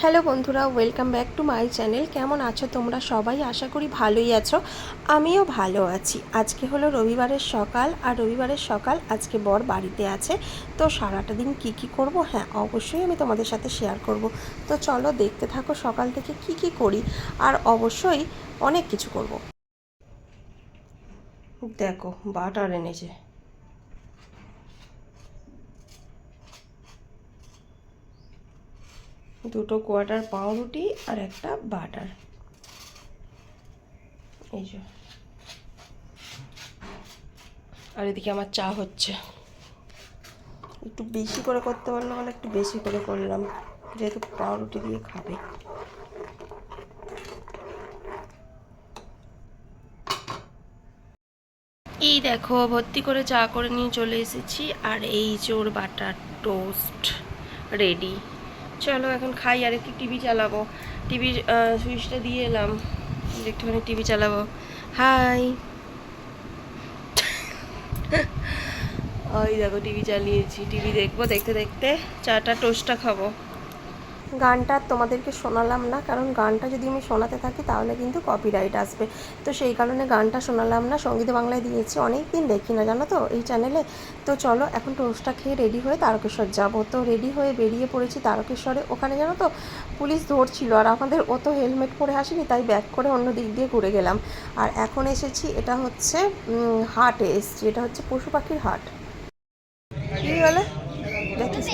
Hello বন্ধুরা, welcome back to my channel. কেমন আছো তোমরা সবাই? আশা করি ভালোই আছো। আমিও ভালো আছি। আজকে হলো রবিবারের সকাল, আর রবিবারের সকাল আজকে বর বাড়িতে আছে। তো সারাটা দিন কী কী করব, হ্যাঁ অবশ্যই আমি তোমাদের সাথে শেয়ার করব। তো চলো দেখতে থাকো সকাল থেকে কি কি করি, আর অবশ্যই অনেক কিছু করব। দেখো বাটার এনেছে, দুটো কোয়ার্টার পাউরুটি আর একটা বাটার। এই যে, আর এদিকে আমার চা হচ্ছে। একটু বেশি করে করতে পারলাম, মানে একটু বেশি করে করলাম, যেহেতু পাউরুটি দিয়ে খাবে। এই দেখো ভর্তি করে চা করে নিয়ে চলে এসেছি, আর এই জোর বাটার টোস্ট রেডি। চলো এখন খাই, আর একটু টিভি চালাবো। টিভির সুইচটা দিয়ে এলাম, একটুখানি টিভি চালাবো। হাই, ওই দেখো টিভি চালিয়েছি, টিভি দেখবো, দেখতে দেখতে চাটা টোস্টটা খাবো। গানটা তোমাদেরকে শোনালাম না, কারণ গানটা যদি আমি শোনাতে থাকি তাহলে কিন্তু কপিরাইট আসবে। তো সেই কারণে গানটা শোনালাম না। সঙ্গীত বাংলায় দিয়েছি, অনেক দিন দেখি না জানো তো এই চ্যানেলে। তো চলো এখন টোস্টটা খেয়ে রেডি হয়ে তারকেশ্বর যাব। তো রেডি হয়ে বেরিয়ে পড়েছি তারকেশ্বরে। ওখানে জানো তো পুলিশ ধরছিল, আর আমাদের ও তো হেলমেট পরে আসেনি, তাই ব্যাক করে অন্য দিক দিয়ে ঘুরে গেলাম। আর এখন এসেছি, এটা হচ্ছে হাটে এসেছি, এটা হচ্ছে পশু পাখির হাট। কী বলে দেখিস?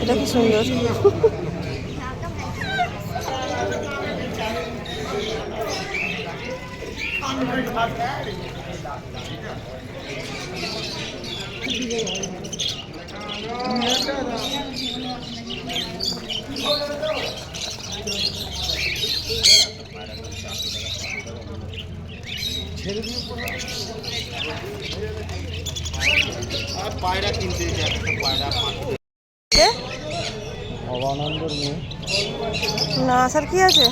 এটা কি সুন্দর। পায়রা কিনতে একটা পায়রা ভবানন্দর মেয়ে না স্যার, কি আছে?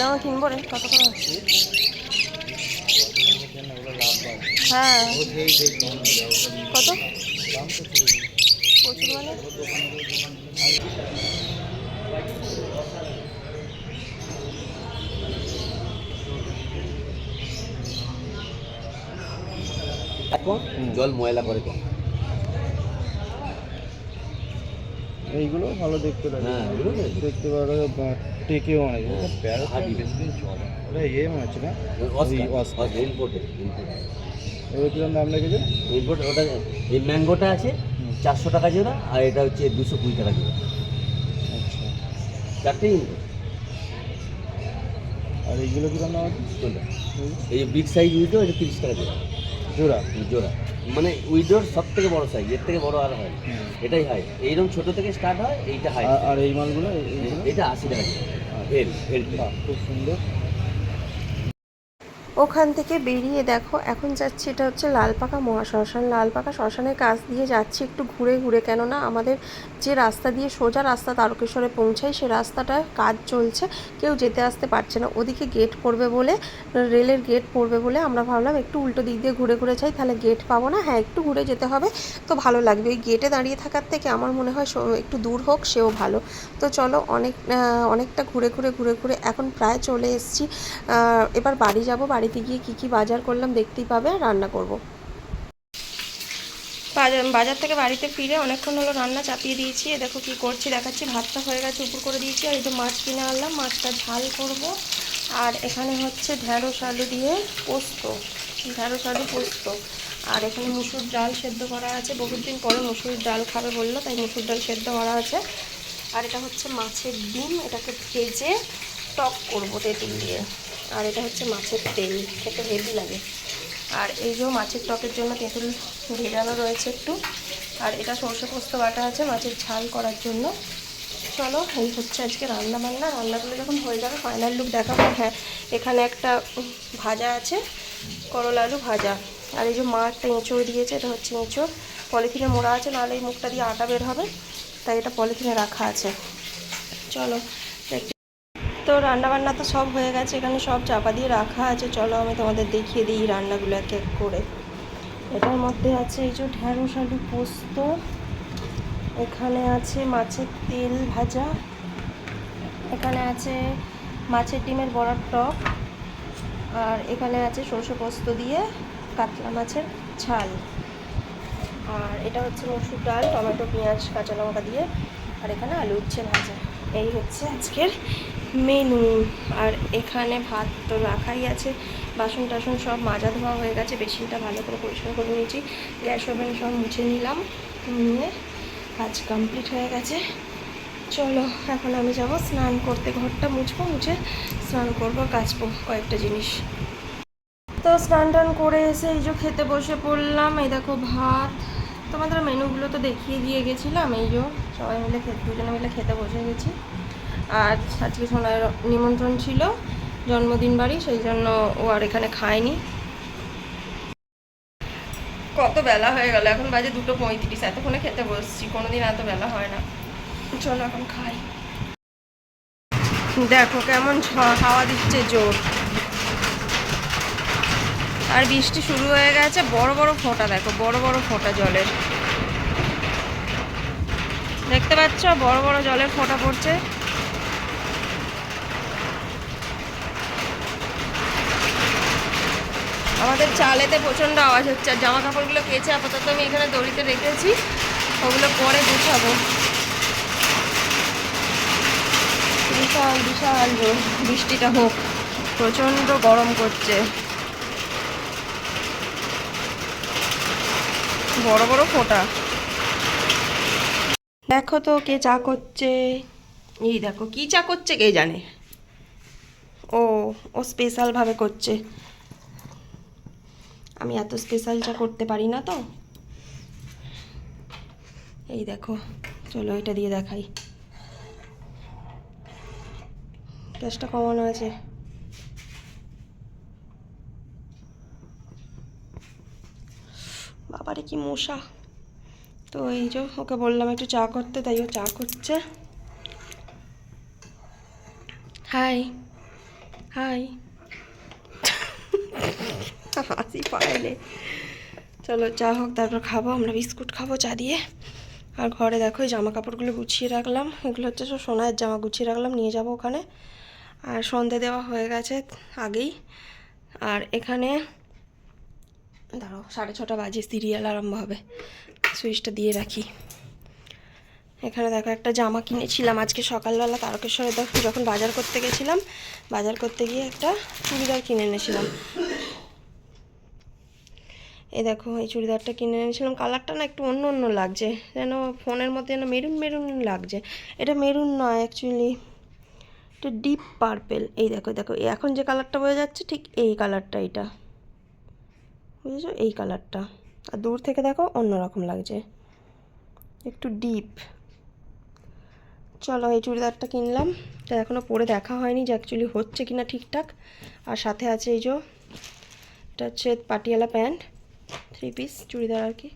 আমার কিনবো রে, কত করে? হ্যাঁ, কত? প্রচুর মানে এখন জল ময়লা করে কম। এইগুলো ভালো দেখতে লাগে। হ্যাঁ, দেখতে পারো, টেকেও অনেক। ওটা ইয়ে মনে হচ্ছে না, এবার কিরকম দাম লেগেছে? ইম্পোর্ট ওটা, এই ম্যাঙ্গোটা আছে 400 টাকা জোড়া, আর এটা হচ্ছে 220 টাকা জোড়া। আচ্ছা, চারটেই ইম্পোর্ট। আর এইগুলো কিরকম দাম আছে? এই যে বিগ সাইজ উইডো, এটা 30 টাকা জোড়া। জোড়া জোড়া মানে উইডোর সব থেকে বড় সাইজ, এর থেকে বড় আর হয়, এটাই হাই। এইরকম ছোট থেকে স্টার্ট হয়, এইটা হাই। আর এই মালগুলো এটা 80 টাকা জোড়া। খুব সুন্দর। ওখান থেকে বেরিয়ে দেখো এখন যাচ্ছি, এটা হচ্ছে লালপাকা মহাশ্মশান। লালপাকা শ্মশানের কাছ দিয়ে যাচ্ছি একটু ঘুরে ঘুরে, কেননা আমাদের যে রাস্তা দিয়ে সোজা রাস্তা তারকেশ্বরে পৌঁছায়, সে রাস্তাটায় কাজ চলছে, কেউ যেতে আসতে পারছে না। ওদিকে গেট পড়বে বলে, রেলের গেট পড়বে বলে আমরা ভাবলাম একটু উল্টো দিক দিয়ে ঘুরে ঘুরে যাই, তাহলে গেট পাবো না। হ্যাঁ, একটু ঘুরে যেতে হবে, তো ভালো লাগবে। ওই গেটে দাঁড়িয়ে থাকার থেকে আমার মনে হয় একটু দূর হোক, সেও ভালো। তো চলো অনেকটা ঘুরে ঘুরে ঘুরে ঘুরে এখন প্রায় চলে এসেছি। এবার বাড়ি যাব। বাড়িতে গিয়ে কী কী বাজার করলাম দেখতেই পাবে, আর রান্না করব। বাজার থেকে বাড়িতে ফিরে অনেকক্ষণ হলো, রান্না চাপিয়ে দিয়েছি। দেখো কি করছি দেখাচ্ছি। ভাতটা হয়ে গেছে, উপর করে দিয়েছি। আর এই যে মাছ কিনে আনলাম, মাছটা ঝাল করব। আর এখানে হচ্ছে ঢ্যাঁড়স আলু দিয়ে পোস্ত, ঢ্যাঁড়স আলু পোস্ত। আর এখানে মুসুর ডাল সেদ্ধ করা আছে, বহুত দিন পরে মুসুর ডাল খাবে বললো, তাই মুসুর ডাল সেদ্ধ করা আছে। আর এটা হচ্ছে মাছের ডিম, এটাকে ভেজে টক করবো তেঁতুল দিয়ে। আর এটা হচ্ছে মাছের তেল, খেতে হেভি লাগে। আর এই যে মাছের টকের জন্য তেঁতুল ভেজানো রয়েছে একটু। আর এটা সর্ষে পোস্ত বাটা আছে মাছের ঝাল করার জন্য। চলো, এই হচ্ছে আজকে রান্নাগুলো যখন হয়ে যাবে ফাইনাল লুক দেখাবো। হ্যাঁ, এখানে একটা ভাজা আছে, করলা আলু ভাজা। আর এই যে মা একটা এঁচড় দিয়েছে, এটা হচ্ছে এঁচড়, পলিথিনে মোড়া আছে, নাহলে এই মুখটা দিয়ে আটা বের হবে, তাই এটা পলিথিনে রাখা আছে। চলো। তো তো রান্নাবান্না তো সব হয়ে গেছে, এখানে সব চাপা দিয়ে রাখা আছে। চলো আমি তোমাদের দেখিয়ে দিই রান্নাগুলো এক এক করে। এটার মধ্যে আছে এই যে ঢ্যাঁড়স আলু পোস্ত, এখানে আছে মাছের তেল ভাজা, এখানে আছে মাছের ডিমের বড়ার টক, আর এখানে আছে সরষে পোস্ত দিয়ে কাতলা মাছের ঝাল, আর এটা হচ্ছে মসুর ডাল টমেটো পেঁয়াজ কাঁচা লঙ্কা দিয়ে, আর এখানে আলু উচ্ছে ভাজা। এই হচ্ছে আজকের মেনু। আর এখানে ভাত তো রাখাই আছে, বাসন টাসন সব মাজা ধোয়া হয়ে গেছে, বেসিনটা ভালো করে পরিষ্কার করে নিয়েছি, গ্যাস ওভেন সব মুছে নিলাম, নিয়ে কাজ কমপ্লিট হয়ে গেছে। চলো এখন আমি যাব স্নান করতে, ঘরটা মুছবো, মুছে স্নান করবো, কাচবো কয়েকটা জিনিস। তো স্নান টান করে এসে এই যে খেতে বসে পড়লাম। এই দেখো ভাত, তোমাদের মেনুগুলো তো দেখিয়ে দিয়ে গেছিলাম। এই যে সবাই মিলে দুজনে মিলে খেতে বসে গেছি। আর আজকে সোনার নিমন্ত্রণ ছিল, জন্মদিন বাড়ি, সেই জন্য ও আর এখানে খায়নি। কত বেলা হয়ে গেল, এখন বাজে 2:35, এতক্ষণে খেতে বসছি, কোনোদিন এত বেলা হয় না। চলো এখন খাই। দেখো কেমন হাওয়া দিচ্ছে জোর, আর বৃষ্টি শুরু হয়ে গেছে। বড় বড় ফোঁটা, দেখো বড় বড় ফোঁটা জলের, দেখতে পাচ্ছ বড় বড় জলের ফোঁটা পড়ছে। আমাদের চালেতে প্রচণ্ড আওয়াজ হচ্ছে। আর জামা কাপড়গুলো কেচে আপাতত আমি এখানে দড়িতে রেখেছি, ওগুলো পরে গুছাবো। বিশাল বিশাল জোর বৃষ্টিটা হোক, প্রচণ্ড গরম করছে, বড় বড় ফোঁটা। দেখো তো কে চা করছে, এই দেখো কি চা করছে কে জানে। ও ও স্পেশালভাবে করছে, আমি এত স্পেশাল চা করতে পারি না তো। এই দেখো, চলো এটা দিয়ে দেখাই। গ্যাসটা কমানো আছে। বাবারে কি মশা। তো এই যে ওকে বললাম একটু চা করতে, তাই ও চা করছে। হাই হাই, হাসি পাইলে। চলো চা হোক, তারপর খাবো, আমরা বিস্কুট খাবো চা দিয়ে। আর ঘরে দেখো এই জামা কাপড়গুলো গুছিয়ে রাখলাম, এগুলো হচ্ছে সব সোনার জামা, গুছিয়ে রাখলাম, নিয়ে যাব ওখানে। আর সন্ধে দেওয়া হয়ে গেছে আগেই। আর এখানে দাঁড়াও, 6:30 বাজে, সিরিয়াল আরম্ভ হবে, সুইচটা দিয়ে রাখি। এখানে দেখো একটা জামা কিনেছিলাম আজকে সকালবেলা তারকেশ্বরে, দেখো যখন বাজার করতে গেছিলাম, বাজার করতে গিয়ে একটা চুড়িদার কিনে এনেছিলাম। এই দেখো এই চুড়িদারটা কিনে এনেছিলাম, কালারটা না একটু অন্য অন্য লাগছে, যেন ফোনের মধ্যে যেন মেরুন মেরুন লাগছে। এটা মেরুন নয় অ্যাকচুয়ালি, এটা ডিপ পার্পেল। এই দেখো দেখো এখন যে কালারটা বোঝা যাচ্ছে ঠিক এই কালারটা, এটা বুঝেছো, এই কালারটা। আর দূর থেকে দেখো অন্যরকম লাগছে, একটু ডিপ। চলো এই চুড়িদারটা কিনলাম, এটা এখনও পরে দেখা হয়নি যে অ্যাকচুয়ালি হচ্ছে কিনা ঠিকঠাক। আর সাথে আছে এই যে, এটা হচ্ছে পাটিয়ালা প্যান্ট, 3 পিস চুড়িদার আর কি।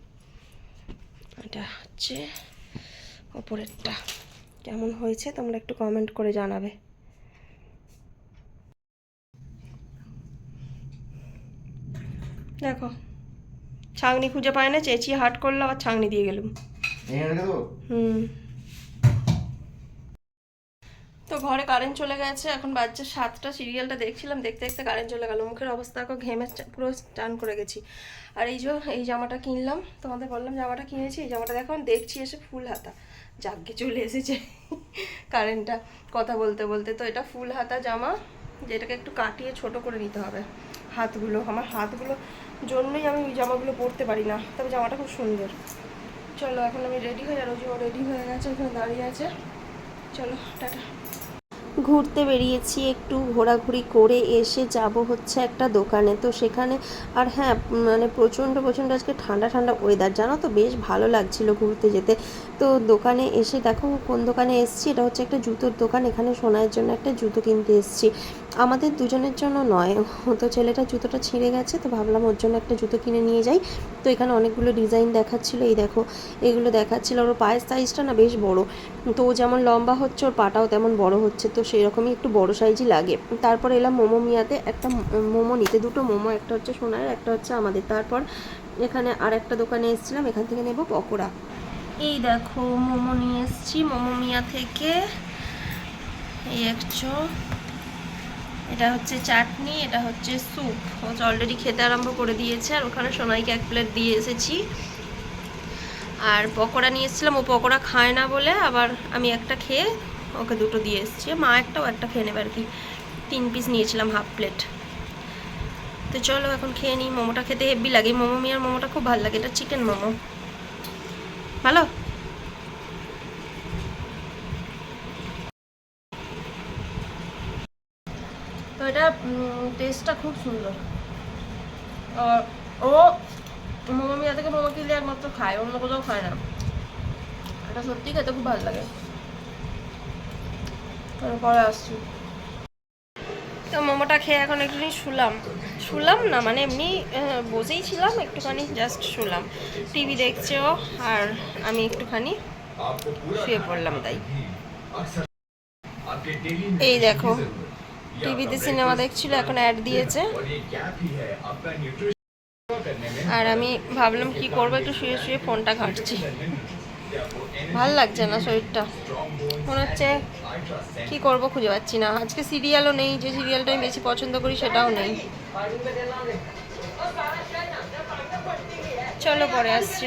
এটা হচ্ছে ওপরেরটা। কেমন হয়েছে তোমরা একটু কমেন্ট করে জানাবে। দেখো ছাগনি খুঁজে পায় না, চেঁচিয়ে হাট করলো, আবার ছাগনি দিয়ে গেলুম। তো ঘরে কারেন্ট চলে গেছে, এখন বাজছে 7টা, সিরিয়ালটা দেখছিলাম, দেখতে দেখতে কারেন্ট চলে গেল। মুখের অবস্থা এখন ঘেমে পুরো স্টান করে গেছি। আর এই যে এই জামাটা কিনলাম, তোমাদের বললাম জামাটা কিনেছি, এই জামাটা দেখো দেখছি এসে ফুল হাতা, যাগ্গে চলে এসেছে কারেন্টটা কথা বলতে বলতে। তো এটা ফুল হাতা জামা, যেটাকে একটু কাটিয়ে ছোট করে নিতে হবে হাতগুলো, আমার হাতগুলো জন্যই আমি ওই জামাগুলো পরতে পারি না। তবে জামাটা খুব সুন্দর। চলো এখন আমি রেডি হই, আর ওই যে রেডি হয়ে গেছে, ওখানে দাঁড়িয়ে আছে। চলো টাটা। ঘুরতে বেরিয়েছি, একটু ঘোরাঘুরি করে এসে যাব হচ্ছে একটা দোকানে। তো সেখানে আর হ্যাঁ মানে প্রচণ্ড প্রচণ্ড আজকে ঠান্ডা ঠান্ডা ওয়েদার, জানো তো বেশ ভালো লাগছিল ঘুরতে যেতে। তো দোকানে এসে দেখো কোন দোকানে এসেছি, এটা হচ্ছে একটা জুতোর দোকান, এখানে সোনার জন্য একটা জুতো কিনতে এসেছি। আমাদের দুজনের জন্য নয়, তো ছেলেটার জুতোটা ছিঁড়ে গেছে, তো ভাবলাম ওর জন্য একটা জুতো কিনে নিয়ে যাই। তো এখানে অনেকগুলো ডিজাইন দেখাচ্ছিলো, এই দেখো এগুলো দেখাচ্ছিলো। ওর পায়ের সাইজটা না বেশ বড়, তো ও যেমন লম্বা হচ্ছে ওর পাটাও তেমন বড় হচ্ছে, তো সেই রকমই একটু বড় সাইজই লাগে। তারপর এলাম মোমো মিয়াতে একটা মোমো নিতে, দুটো মোমো, একটা হচ্ছে সোনার, একটা হচ্ছে আমাদের। তারপর এখানে আর একটা দোকানে এসেছিলাম, এখান থেকে নেব পকোড়া। এই দেখো মোমো নিয়ে এসেছি মোমো মিয়া থেকে, এই একশো, এটা হচ্ছে চাটনি, এটা হচ্ছে স্যুপ। ও অলরেডি খেতে আরম্ভ করে দিয়েছে। আর ওখানে সোনাইকে 1 প্লেট দিয়ে এসেছি। আর পকোড়া নিয়ে এসেছিলাম, ও পকোড়া খায় না বলে আবার আমি একটা খেয়ে ওকে দুটো দিয়ে এসেছি। মা একটাও একটা খেয়ে নেবে আর কি, 3 পিস নিয়েছিলাম, হাফ প্লেট। তো চলো এখন খেয়ে নিই। মোমোটা খেতে হেভি লাগে, মোমো মিয়ার মোমোটা খুব ভালো লাগে, এটা চিকেন মোমো। ভালো। তো এটা টেস্টটা খুব সুন্দর। আর ও মোমো মিয়া থেকে মোমো কিনলে একমাত্র খায়, অন্য কোথাও খায় না। এটা সত্যি খেতে খুব ভালো লাগে। পরে আসছি। তো মোমোটা খেয়ে এখন একটুখানি শুলাম না, মানে এমনি বসেই ছিলাম, একটুখানি জাস্ট শুলাম। টিভি দেখছে ও, আর আমি একটুখানি শুয়ে পড়লাম তাই। এই দেখো টিভিতে সিনেমা দেখছিল, এখন অ্যাড দিয়েছে। আর আমি ভাবলাম কি করবো, একটু শুয়ে শুয়ে ফোনটা ঘাঁটছি। ভাল লাগছে না শরীরটা, মনে হচ্ছে কি করব খুঁজে পাচ্ছি না। আজকে সিরিয়ালও নেই, যে সিরিয়ালটা আমি বেশি পছন্দ করি সেটাও নেই। চলো পরে আসছি।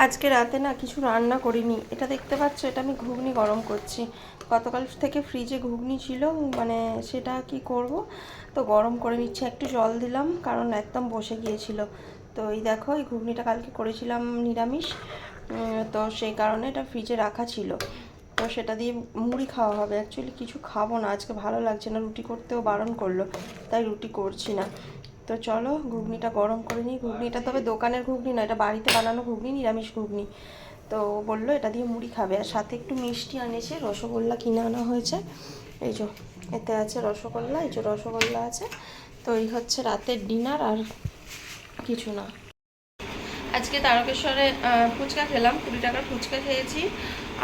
আজকে রাতে না কিছু রান্না করিনি, এটা দেখতে পাচ্ছ, এটা আমি ঘুগনি গরম করছি। গতকাল থেকে ফ্রিজে ঘুগনি ছিল, মানে সেটা কি করব, তো গরম করে নিচ্ছি। একটু জল দিলাম কারণ একদম বসে গিয়েছিল। তো এই দেখো এই ঘুগনিটা কালকে করেছিলাম নিরামিষ, তো সেই কারণে এটা ফ্রিজে রাখা ছিল। তো সেটা দিয়ে মুড়ি খাওয়া হবে। অ্যাকচুয়ালি কিছু খাবো না আজকে, ভালো লাগছে না, রুটি করতেও বারণ করলো, তাই রুটি করছি না। তো চলো ঘুগনিটা গরম করে নিই। ঘুগনিটা তবে দোকানের ঘুগনি না, এটা বাড়িতে বানানো ঘুগনি, নিরামিষ ঘুগনি। তো বললো এটা দিয়ে মুড়ি খাবে, আর সাথে একটু মিষ্টি আনেছে, রসগোল্লা কিনে আনা হয়েছে। এই যে এতে আছে রসগোল্লা, এই যে রসগোল্লা আছে। তো এই হচ্ছে রাতের ডিনার, আর কিছু না। আজকে তারকেশ্বরে ফুচকা খেলাম, 20 টাকার ফুচকা খেয়েছি,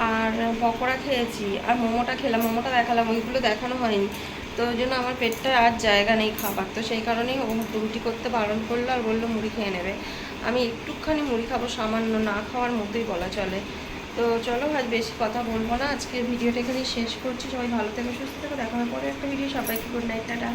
আর পকোড়া খেয়েছি, আর মোমোটা খেলাম। মোমোটা দেখালাম, ওইগুলো দেখানো হয়নি। তো ওই জন্য আমার পেটটা আর জায়গা নেই খাবার, তো সেই কারণেই ও রুটি করতে বারণ করলো আর বললো মুড়ি খেয়ে নেবে। আমি একটুখানি মুড়ি খাবো, সামান্য, না খাওয়ার মতোই বলা চলে। তো চলো আজ বেশি কথা বলবো না, আজকের ভিডিওটা এখানেই শেষ করছি। সবাই ভালো থেকো, সুস্থ থেকো, দেখা হবে পরে একটা ভিডিও। সবাইকে গুড নাইট, টাটা।